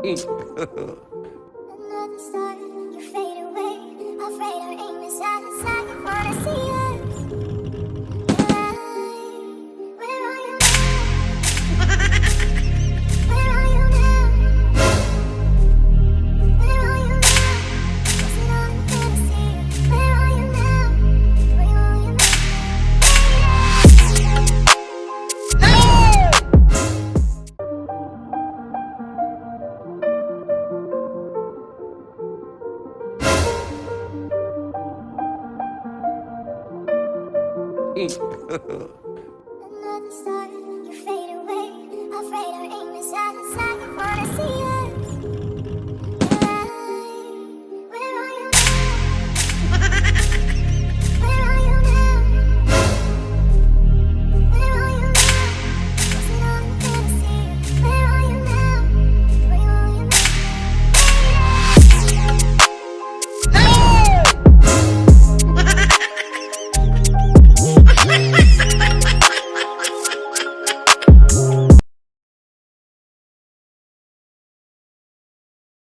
Another star, you fade away. Afraid our aim is at the side. You wanna see us alive. Where are you now? Where are you now? Where are you now? Was it all in fantasy? Where are you now? Where are you now? Another star.